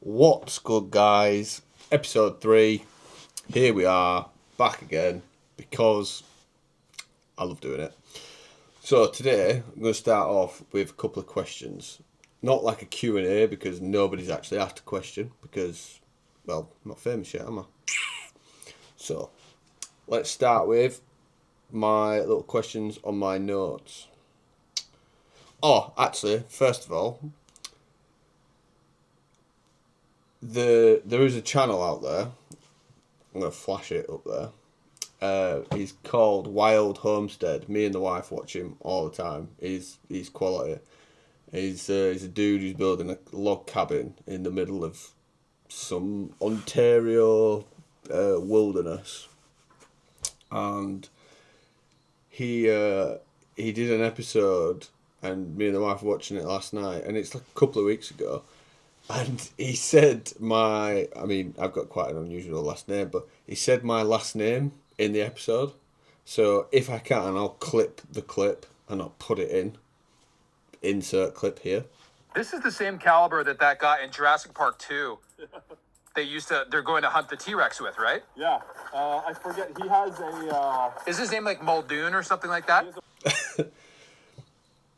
What's good, guys? Episode 3. Here we are, back again, because I love doing it. So today, I'm going to start off with a couple of questions. Not like a Q&A, because nobody's actually asked a question, because, well, I'm not famous yet, am I? So, let's start with my little questions on my notes. Oh, actually, first of all, there is a channel out there. I'm going to flash it up there. He's called Wild Homestead. Me and the wife watch him all the time. He's quality. He's a dude who's building a log cabin in the middle of some Ontario wilderness, and he did an episode, and me and the wife were watching it last night, and it's like a couple of weeks ago. And he said I've got quite an unusual last name, but he said my last name in the episode. So if I can, I'll clip the clip and I'll put it in. Insert clip here. This is the same caliber that guy in Jurassic Park 2. They're going to hunt the T-Rex with, right? Yeah. I forget, he has a... Is his name like Muldoon or something like that?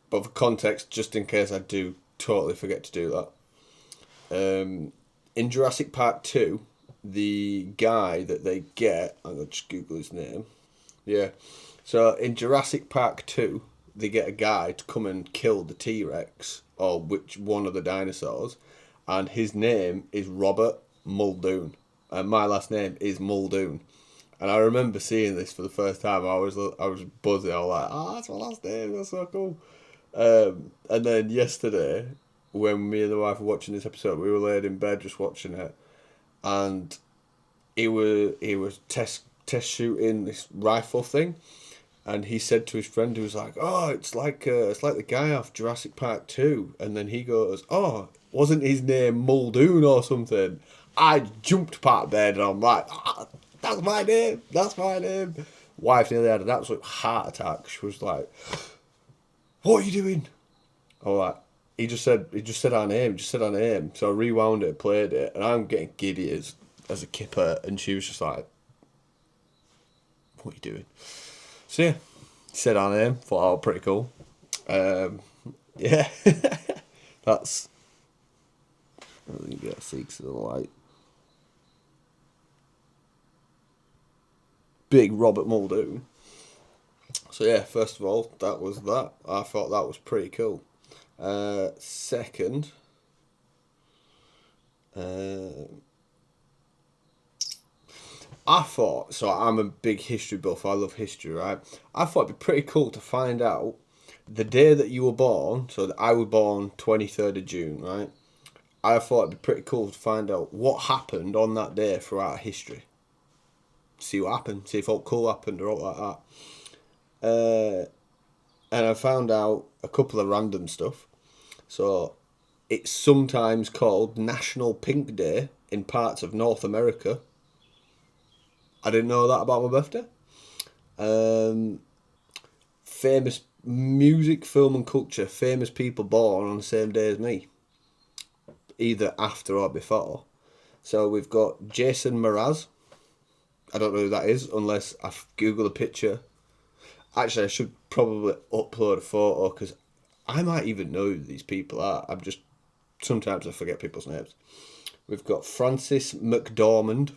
But for context, just in case I do totally forget to do that. In Jurassic Park 2, the guy that they get, I'm going to just Google his name. Yeah. So in Jurassic Park 2, they get a guy to come and kill the T-Rex, or which one of the dinosaurs, and his name is Robert Muldoon, and my last name is Muldoon. And I remember seeing this for the first time. I was buzzing. I was like, that's my last name. That's so cool. And then yesterday, when me and the wife were watching this episode, we were laid in bed just watching it, and he was test shooting this rifle thing, and he said to his friend, who was like, "Oh, it's like the guy off Jurassic Park 2," and then he goes, "Oh, wasn't his name Muldoon or something?" I jumped part of bed and I'm like, "That's my name. That's my name." Wife nearly had an absolute heart attack. She was like, "What are you doing?" I was like, He just said our name. So I rewound it, played it, and I'm getting giddy as a kipper, and she was just like, "What are you doing?" So yeah, said our name. Thought, "Oh, pretty cool." Yeah, that's. I think you get 6 of the light. Big Robert Muldoon. So yeah, first of all, that was that. I thought that was pretty cool. Second, I thought, so I'm a big history buff, I love history, right? I thought it'd be pretty cool to find out the day that you were born, so that I was born 23rd of June, right? I thought it'd be pretty cool to find out what happened on that day throughout history. See what happened, see if all cool happened or all like that. And I found out a couple of random stuff. So, it's sometimes called National Pink Day in parts of North America. I didn't know that about my birthday. Famous music, film and culture, famous people born on the same day as me. Either after or before. So we've got Jason Mraz. I don't know who that is unless I Google a picture. Actually, I should probably upload a photo because I might even know who these people are. Sometimes I forget people's names. We've got Francis McDormand,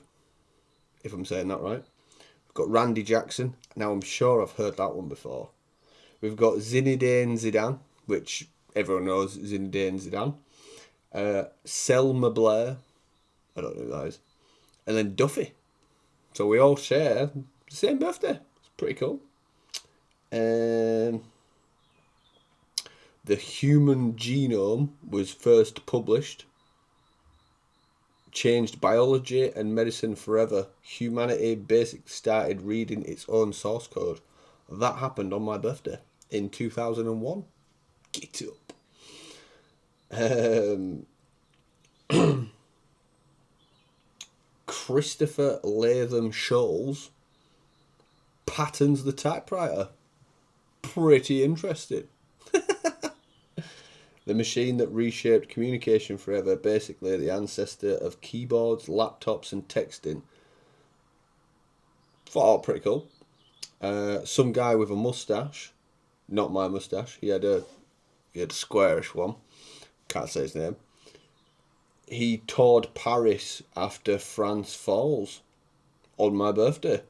if I'm saying that right. We've got Randy Jackson. Now I'm sure I've heard that one before. We've got Zinedine Zidane, which everyone knows Zinedine Zidane. Selma Blair. I don't know who that is. And then Duffy. So we all share the same birthday. It's pretty cool. The human genome was first published. Changed biology and medicine forever. Humanity basically started reading its own source code. That happened on my birthday in 2001. Get up. Christopher Latham Scholes patterns the typewriter. Pretty interesting. The machine that reshaped communication forever, basically the ancestor of keyboards, laptops, and texting. Thought pretty cool. Some guy with a mustache, not my mustache. He had a squarish one. Can't say his name. He toured Paris after France falls on my birthday.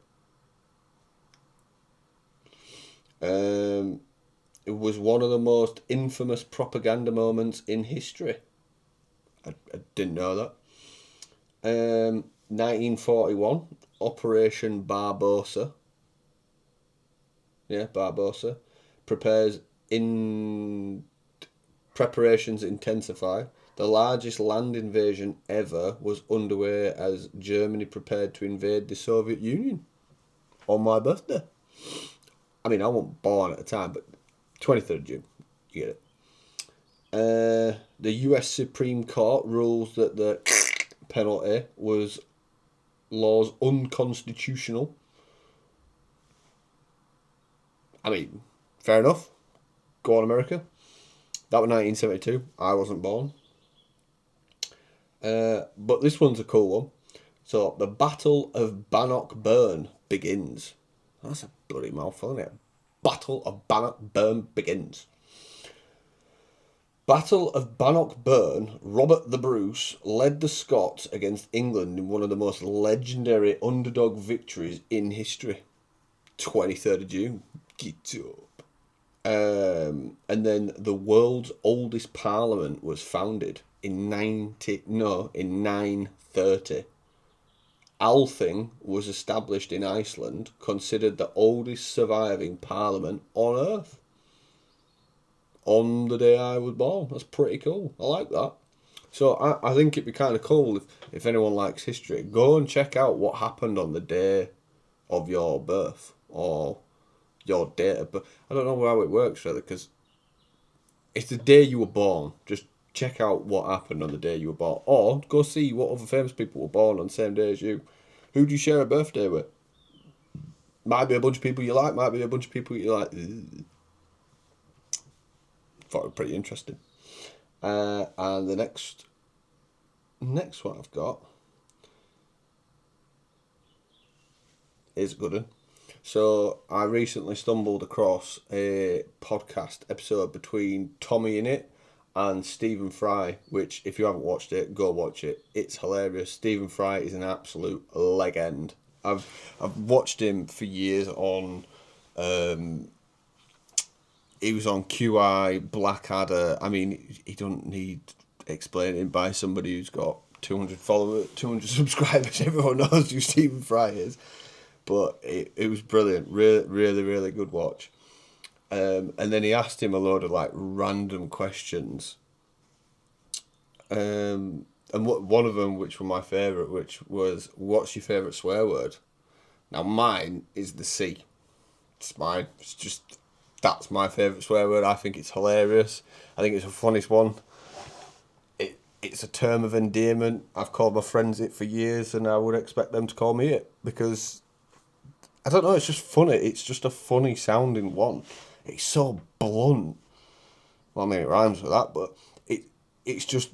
It was one of the most infamous propaganda moments in history. I didn't know that. 1941, Operation Barbarossa. Yeah, Barbarossa. Preparations intensify. The largest land invasion ever was underway as Germany prepared to invade the Soviet Union on my birthday. I mean, I wasn't born at the time, but 23rd of June, you get it. The US Supreme Court rules that the penalty was laws unconstitutional. I mean, fair enough. Go on, America. That was 1972. I wasn't born. But this one's a cool one. So, the Battle of Bannockburn begins. That's a bloody mouthful, isn't it? Battle of Bannockburn begins. Battle of Bannockburn, Robert the Bruce led the Scots against England in one of the most legendary underdog victories in history. 23rd of June. Get up. And then the world's oldest parliament was founded in 930. Althing was established in Iceland, considered the oldest surviving parliament on earth. On the day I was born. That's pretty cool. I like that. So I think it'd be kind of cool if anyone likes history, go and check out what happened on the day of your birth or your date of birth. I don't know how it works really, because it's the day you were born. Just check out what happened on the day you were born, or go see what other famous people were born on the same day as you. Who do you share a birthday with? Might be a bunch of people you like, might be a bunch of people you like. Ugh. Thought it was pretty interesting. And the next one I've got is a good one. So I recently stumbled across a podcast episode between Tommy in it and Stephen Fry, which if you haven't watched it, go watch it. It's hilarious. Stephen Fry is an absolute legend. I've watched him for years on. He was on QI, Blackadder. I mean, he don't need explaining by somebody who's got 200 followers, 200 subscribers. Everyone knows who Stephen Fry is. But it was brilliant. Really, really, really good watch. And then he asked him a load of like random questions. And one of them, which were my favourite, which was, what's your favourite swear word? Now mine is the C. It's mine. It's just, that's my favourite swear word. I think it's hilarious. I think it's the funniest one. It's a term of endearment. I've called my friends it for years, and I would expect them to call me it, because I don't know, it's just funny. It's just a funny sounding one. It's so blunt. Well, I mean, it rhymes with that, but it's just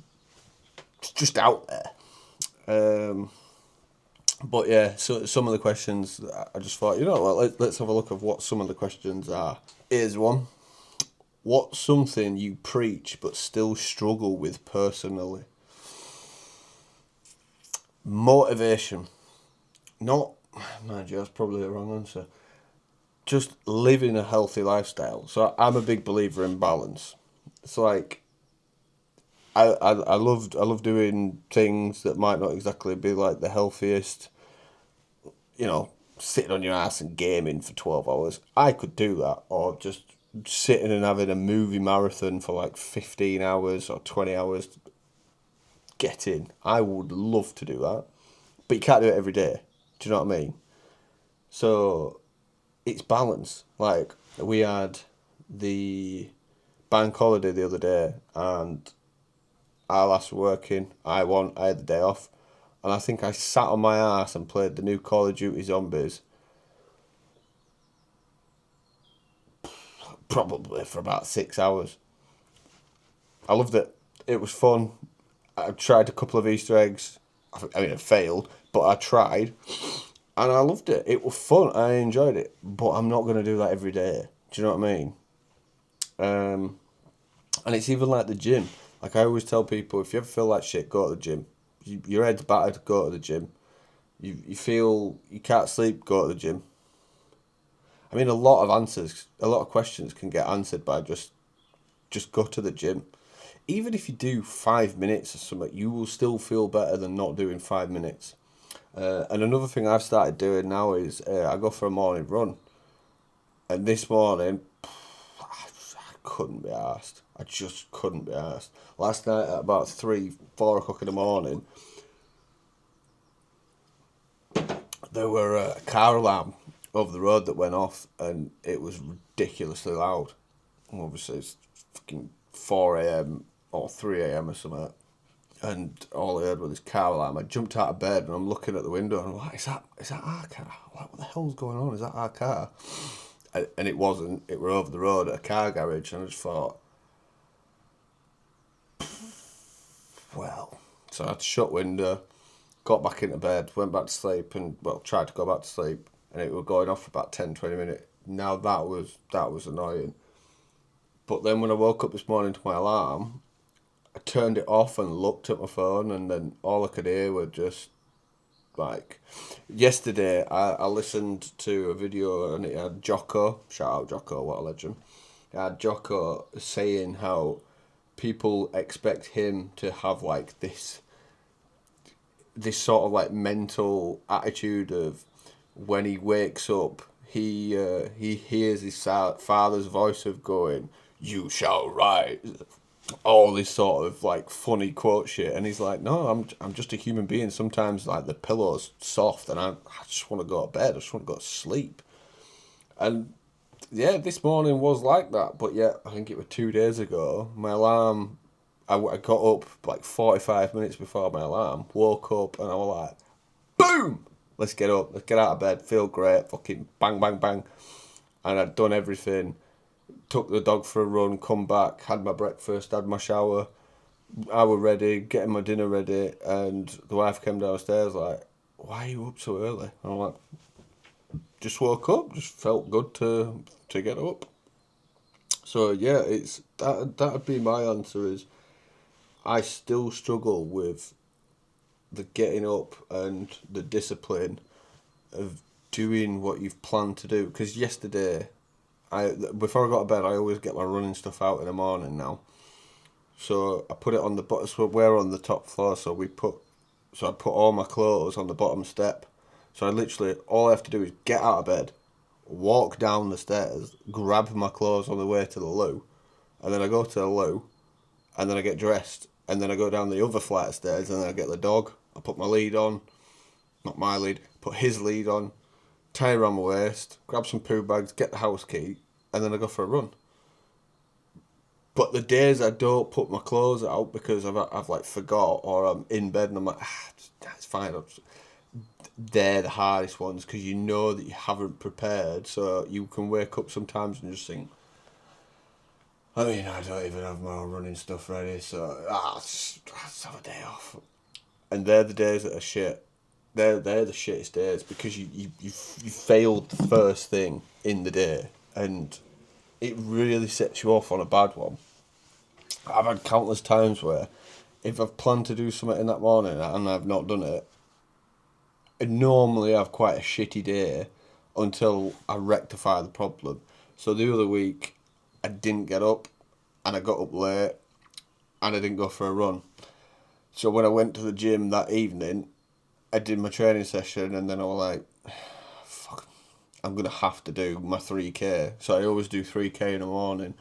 out there. But yeah, so some of the questions, I just thought, let's have a look at what some of the questions are. Here's one. What's something you preach but still struggle with personally? Motivation. Not, mind you, that's probably the wrong answer. Just living a healthy lifestyle. So I'm a big believer in balance. It's like, I love doing things that might not exactly be like the healthiest. Sitting on your ass and gaming for 12 hours. I could do that, or just sitting and having a movie marathon for like 15 hours or 20 hours. Get in. I would love to do that. But you can't do it every day. Do you know what I mean? So it's balance. Like, we had the bank holiday the other day, and our last working, I had the day off, and I think I sat on my ass and played the new Call of Duty Zombies probably for about 6 hours. I loved it. It was fun. I tried a couple of Easter eggs. I mean, it failed, but I tried, and I loved it. It was fun. I enjoyed it, but I'm not going to do that every day. Do you know what I mean? And it's even like the gym. Like I always tell people, if you ever feel like shit, go to the gym. Your head's battered, go to the gym. You feel you can't sleep, go to the gym. I mean, a lot of questions can get answered by just go to the gym. Even if you do 5 minutes or something, you will still feel better than not doing 5 minutes. And another thing I've started doing now is I go for a morning run. And this morning, I couldn't be arsed. I just couldn't be arsed. Last night at about 4 o'clock in the morning, there were a car alarm over the road that went off, and it was ridiculously loud. Obviously, it's fucking 4 a.m. or 3 a.m. or something. And all I heard was this car alarm. I jumped out of bed and I'm looking at the window and I'm like, is that our car? What the hell's going on? Is that our car? And it wasn't. It were over the road at a car garage, and I just thought, well. So I had to shut window, got back into bed, went back to sleep, and tried to go back to sleep, and it was going off for about 10-20 minutes. Now that was annoying. But then when I woke up this morning to my alarm, I turned it off and looked at my phone, and then all I could hear were just like, yesterday I listened to a video and it had Jocko, shout out Jocko, what a legend. It had Jocko saying how people expect him to have like this sort of like mental attitude of when he wakes up, he hears his father's voice of going, "You shall rise." All this sort of like funny quote shit, and he's like, no, I'm just a human being. Sometimes like the pillow's soft and I just want to go to bed. I just want to go to sleep. And yeah, this morning was like that. But yeah, I think it was 2 days ago. My alarm, I got up like 45 minutes before my alarm, woke up, and I was like, boom, let's get up, let's get out of bed, feel great, fucking bang, bang, bang. And I'd done everything. Took the dog for a run, come back, had my breakfast, had my shower. I was ready, getting my dinner ready, and the wife came downstairs like, why are you up so early? And I'm like, just woke up, just felt good to get up. So yeah, it's that'd be my answer is I still struggle with the getting up and the discipline of doing what you've planned to do. Because yesterday, before I got to bed, I always get my running stuff out in the morning now. So I put it on the bottom. So we're on the top floor, so I put all my clothes on the bottom step. So I literally, all I have to do is get out of bed, walk down the stairs, grab my clothes on the way to the loo, and then I go to the loo, and then I get dressed, and then I go down the other flight of stairs, and then I get the dog. I put my lead on, not my lead, put his lead on, tie around my waist, grab some poo bags, get the house key, and then I go for a run. But the days I don't put my clothes out because I've like forgot, or I'm in bed and I'm like, it's fine. They're the hardest ones because you know that you haven't prepared, so you can wake up sometimes and just think, I mean, I don't even have my own running stuff ready, so let's have a day off. And they're the days that are shit. They're the shittest days because you failed the first thing in the day, and it really sets you off on a bad one. I've had countless times where if I've planned to do something in that morning and I've not done it, I normally have quite a shitty day until I rectify the problem. So the other week, I didn't get up, and I got up late, and I didn't go for a run. So when I went to the gym that evening, I did my training session, and then I was like, fuck, I'm going to have to do my 3K. So I always do 3K in the morning.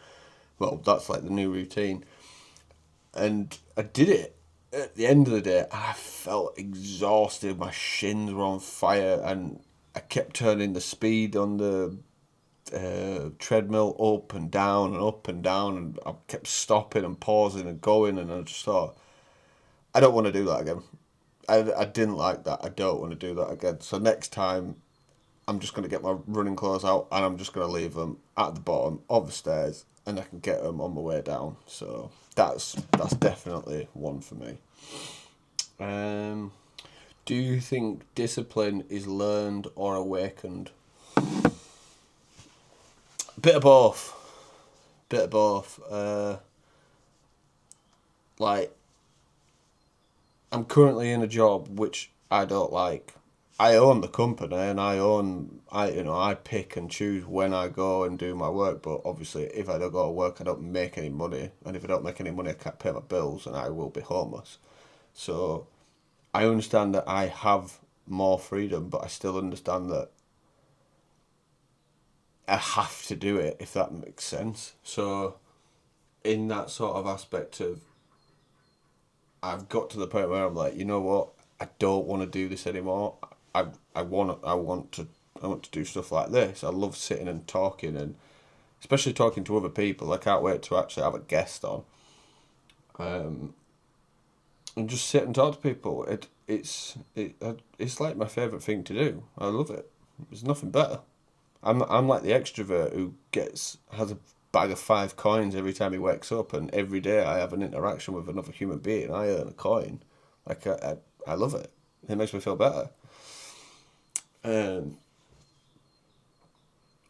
Well, that's like the new routine. And I did it at the end of the day. I felt exhausted. My shins were on fire, and I kept turning the speed on the treadmill up and down and up and down, and I kept stopping and pausing and going, and I just thought, I don't want to do that again. I didn't like that. I don't want to do that again. So next time, I'm just going to get my running clothes out and I'm just going to leave them at the bottom of the stairs, and I can get them on my way down. So that's definitely one for me. Do you think discipline is learned or awakened? Bit of both. Like, I'm currently in a job which I don't like. I own the company and I pick and choose when I go and do my work, but obviously if I don't go to work I don't make any money, and if I don't make any money I can't pay my bills and I will be homeless. So I understand that I have more freedom, but I still understand that I have to do it, if that makes sense. So in that sort of aspect of, I've got to the point where I'm like, you know what, I don't want to do this anymore. I want to do stuff like this. I love sitting and talking, and especially talking to other people. I can't wait to actually have a guest on, and just sit and talk to people. It's like my favourite thing to do. I love it. There's nothing better. I'm like the extrovert who has a bag of 5 coins every time he wakes up, and every day I have an interaction with another human being. I earn a coin. Like I love it. It makes me feel better. Where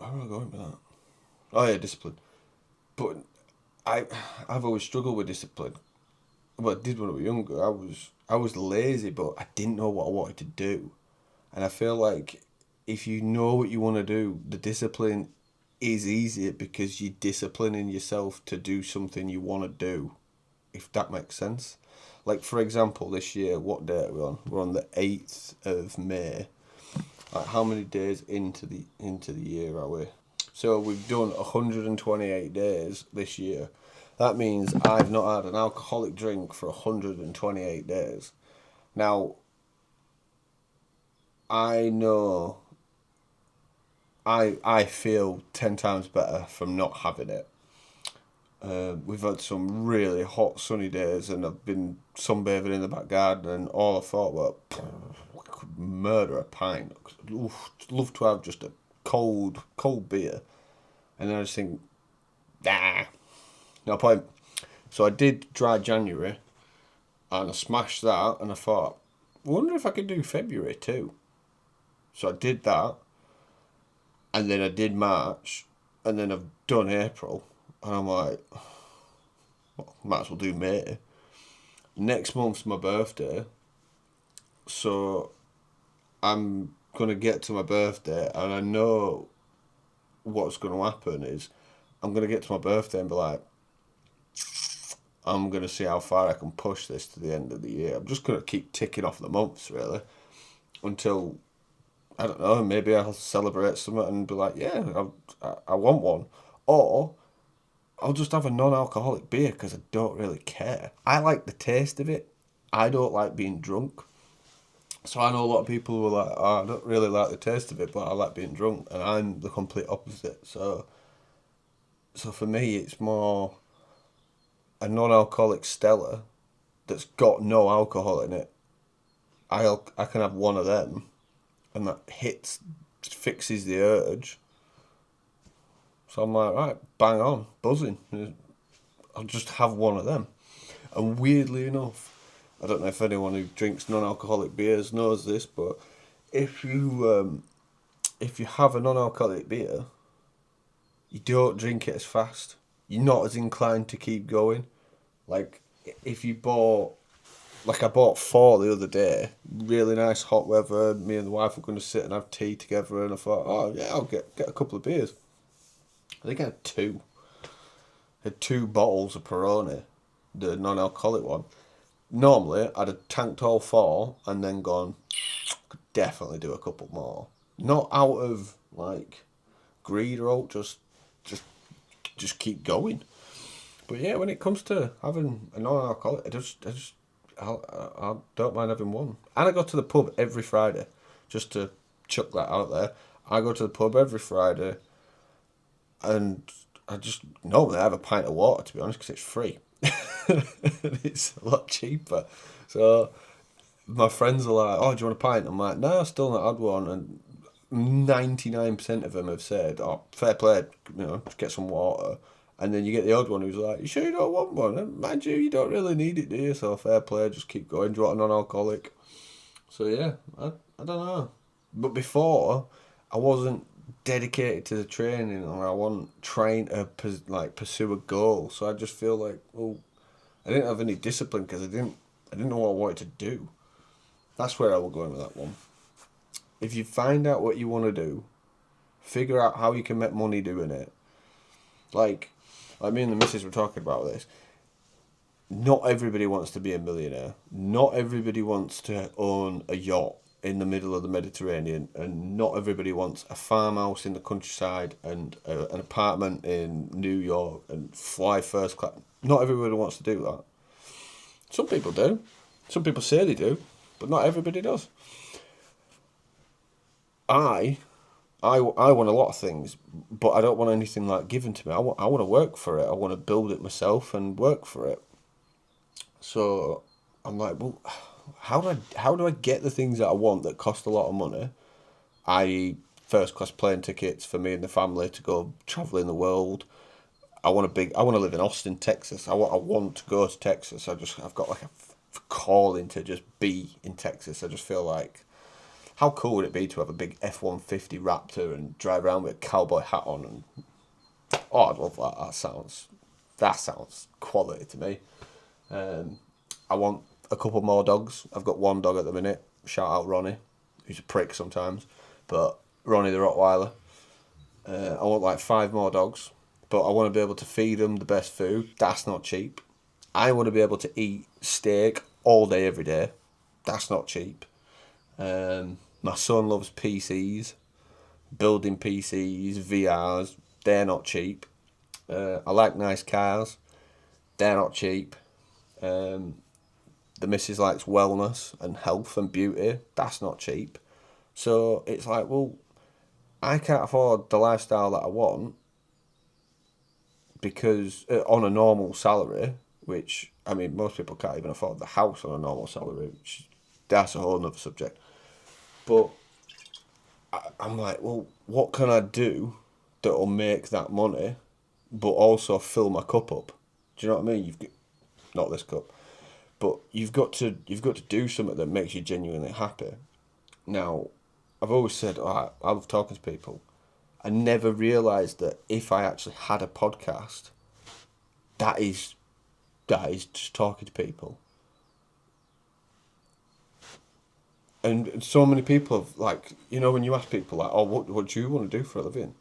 am I going with that? Oh yeah, discipline. But I've always struggled with discipline. Well, I did when I was younger. I was lazy, but I didn't know what I wanted to do, and I feel like if you know what you want to do, the discipline is easier because you're disciplining yourself to do something you want to do, if that makes sense. Like, for example, this year, what day are we on? We're on the 8th of May. Like, how many days into the year are we? So we've done 128 days this year. That means I've not had an alcoholic drink for 128 days. Now, I know I feel 10 times better from not having it. We've had some really hot sunny days, and I've been sunbathing in the back garden, and all I thought, well, I could murder a pint. I'd love to have just a cold beer. And then I just think, nah, no point. So I did dry January, and I smashed that, and I thought, I wonder if I could do February too. So I did that, and then I did March, and then I've done April, and I'm like, well, might as well do May. Next month's my birthday, so I'm going to get to my birthday, and I know what's going to happen is I'm going to get to my birthday and be like, I'm going to see how far I can push this to the end of the year. I'm just going to keep ticking off the months, really, until, I don't know, maybe I'll celebrate something and be like, yeah, I want one. Or I'll just have a non-alcoholic beer because I don't really care. I like the taste of it. I don't like being drunk. So I know a lot of people who are like, oh, I don't really like the taste of it, but I like being drunk. And I'm the complete opposite. So for me, it's more a non-alcoholic Stella that's got no alcohol in it. I can have one of them, and that fixes the urge. So I'm like, right, bang on, buzzing. I'll just have one of them. And weirdly enough, I don't know if anyone who drinks non-alcoholic beers knows this, but if you have a non-alcoholic beer, you don't drink it as fast. You're not as inclined to keep going. Like, if you bought, like I bought 4 the other day, really nice hot weather, me and the wife were going to sit and have tea together, and I thought, oh yeah, I'll get a couple of beers. I think I had 2. I had 2 bottles of Peroni, the non-alcoholic one. Normally, I'd have tanked all 4 and then gone, could definitely do a couple more. Not out of, like, greed or all, just keep going. But yeah, when it comes to having a non-alcoholic, I don't mind having one. And I go to the pub every Friday, just to chuck that out there. I go to the pub every Friday, and I just normally have a pint of water, to be honest, because it's free. It's a lot cheaper. So my friends are like, oh, do you want a pint? I'm like, no, I've still not had one. And 99% of them have said, oh, fair play, just get some water. And then you get the odd one who's like, you sure you don't want one? And mind you don't really need it, do you? So fair play, just keep going. Do you want a non-alcoholic? So yeah, I don't know. But before, I wasn't dedicated to the training, or I wasn't trying to pursue a goal. So I just feel like, well, I didn't have any discipline because I didn't know what I wanted to do. That's where I will go in with that one. If you find out what you want to do, figure out how you can make money doing it. Like me and the missus were talking about this. Not everybody wants to be a millionaire. Not everybody wants to own a yacht in the middle of the Mediterranean, and not everybody wants a farmhouse in the countryside and an apartment in New York and fly first class. Not everybody wants to do that. Some people do. Some people say they do, but not everybody does. I want a lot of things, but I don't want anything like given to me. I want to work for it. I want to build it myself and work for it. So I'm like, well, how do I get the things that I want that cost a lot of money, i.e. first class plane tickets for me and the family to go traveling the world. I want to live in Austin, Texas. I want to go to Texas. I've got like a calling to just be in Texas. I just feel like, how cool would it be to have a big F-150 Raptor and drive around with a cowboy hat on? And I'd love that. That sounds quality to me. I want a couple more dogs. I've got one dog at the minute. Shout out Ronnie, who's a prick sometimes, but Ronnie the Rottweiler. I want like 5 more dogs, but I want to be able to feed them the best food. That's not cheap. I want to be able to eat steak all day, every day. That's not cheap. My son loves PCs, building PCs, VRs. They're not cheap. I like nice cars. They're not cheap. The missus likes wellness and health and beauty. That's not cheap. So it's like, well, I can't afford the lifestyle that I want because on a normal salary, which, I mean, most people can't even afford the house on a normal salary, which that's a whole other subject. But I'm like, well, what can I do that'll make that money, but also fill my cup up? Do you know what I mean? Not this cup, but you've got to do something that makes you genuinely happy. Now, I've always said, I love talking to people. I never realised that if I actually had a podcast, that is just talking to people. And so many people have, like, you know, when you ask people like, oh, what do you want to do for a living?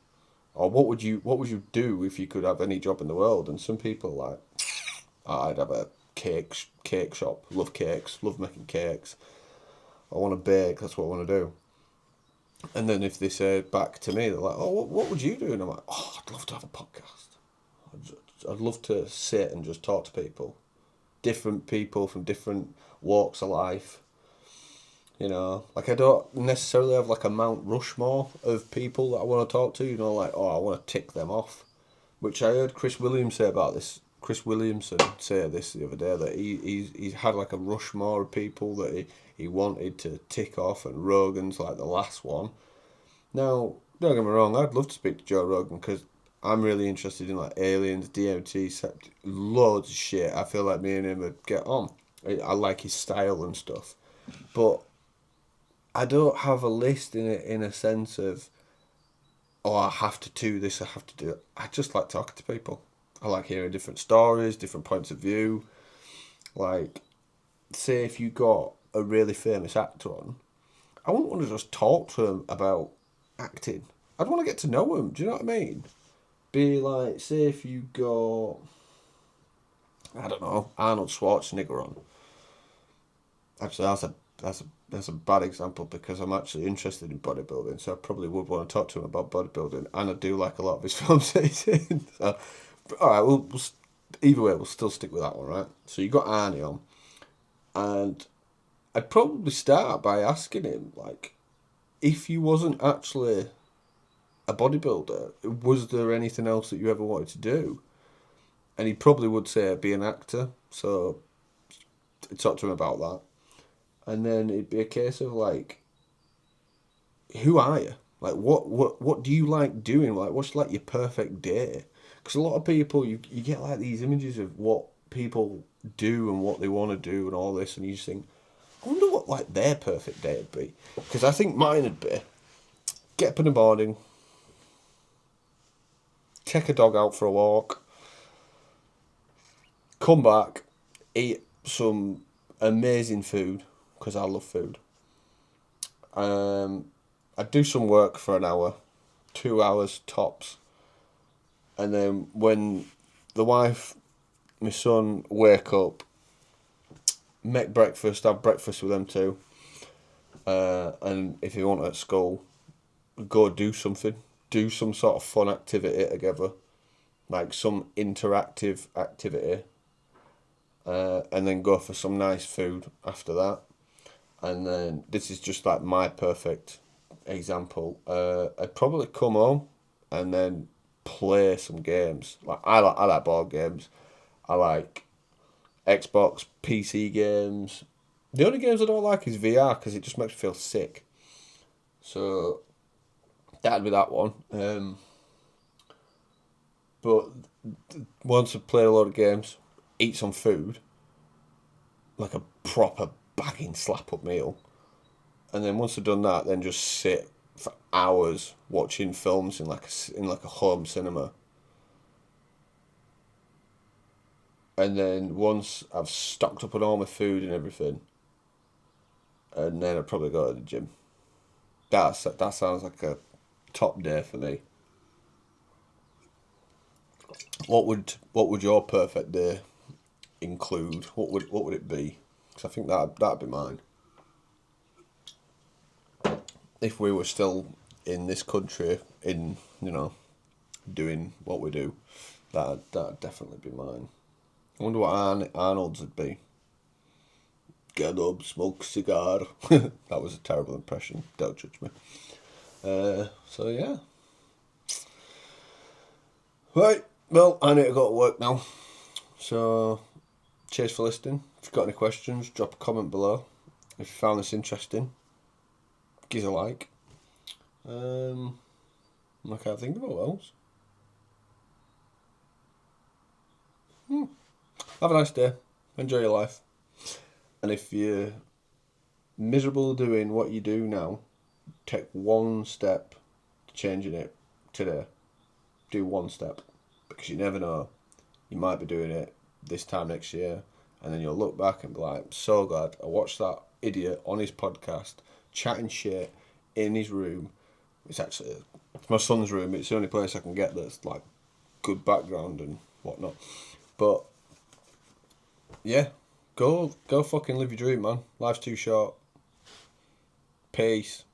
Or what would you do if you could have any job in the world? And some people are like, I'd have a cake shop. Love cakes. Love making cakes. I want to bake. That's what I want to do. And then if they say back to me, they're like, oh, what would you do? And I'm like, oh, I'd love to have a podcast. I'd love to sit and just talk to people. Different people from different walks of life. You know, like I don't necessarily have like a Mount Rushmore of people that I want to talk to. You know, like, oh, I want to tick them off. Which I heard Chris Williamson say this the other day, that he's had like a Rushmore of people that he wanted to tick off, and Rogan's like the last one. Now, don't get me wrong, I'd love to speak to Joe Rogan because I'm really interested in like aliens, DMT, loads of shit. I feel like me and him would get on. I like his style and stuff, but I don't have a list in a sense of, oh, I have to do this, I have to do it. I just like talking to people. I like hearing different stories, different points of view. Like, say if you got a really famous actor on, I wouldn't want to just talk to him about acting. I'd want to get to know him. Do you know what I mean? Be like, say if you got, I don't know, Arnold Schwarzenegger on. Actually, that's a bad example because I'm actually interested in bodybuilding, so I probably would want to talk to him about bodybuilding, and I do like a lot of his films that he's in. So, all right, we'll either way, we'll still stick with that one, right? So you got Arnie on, and I'd probably start by asking him, like, if you wasn't actually a bodybuilder, was there anything else that you ever wanted to do? And he probably would say be an actor, so talk to him about that. And then it'd be a case of like, who are you? Like, what do you like doing? Like, what's like your perfect day? Because a lot of people, you get like these images of what people do and what they want to do and all this, and you just think, I wonder what like their perfect day would be. Because I think mine would be get up in the morning, take a dog out for a walk, come back, eat some amazing food, because I love food. I'd do some work for an hour, 2 hours tops. And then when the wife, my son, wake up, make breakfast, have breakfast with them too. And if you want at school, go do something. Do some sort of fun activity together. Like some interactive activity. And then go for some nice food after that. And then this is just like my perfect example. I'd probably come home and then play some games. Like I like board games. I like Xbox, PC games. The only games I don't like is VR because it just makes me feel sick. So that'd be that one. But once I've played a lot of games, eat some food, like a proper bagging slap up meal, and then once I've done that, then just sit for hours watching films in like a home cinema. And then once I've stocked up on all my food and everything, and then I'd probably go to the gym. That sounds like a top day for me. What would your perfect day include? What would it be? Because I think that'd be mine. If we were still in this country, doing what we do, that'd definitely be mine. I wonder what Arnold's would be. Get up, smoke a cigar. That was a terrible impression. Don't judge me. So yeah. Right. Well, I need to go to work now. So, cheers for listening. If you've got any questions, drop a comment below. If you found this interesting, give us a like. I can't think of what else. Have a nice day. Enjoy your life. And if you're miserable doing what you do now, take one step to changing it today. Do one step. Because you never know. You might be doing it this time next year. And then you'll look back and be like, I'm so glad I watched that idiot on his podcast chatting shit in his room. It's my son's room. It's the only place I can get that's like good background and whatnot. But yeah, go fucking live your dream, man. Life's too short. Peace.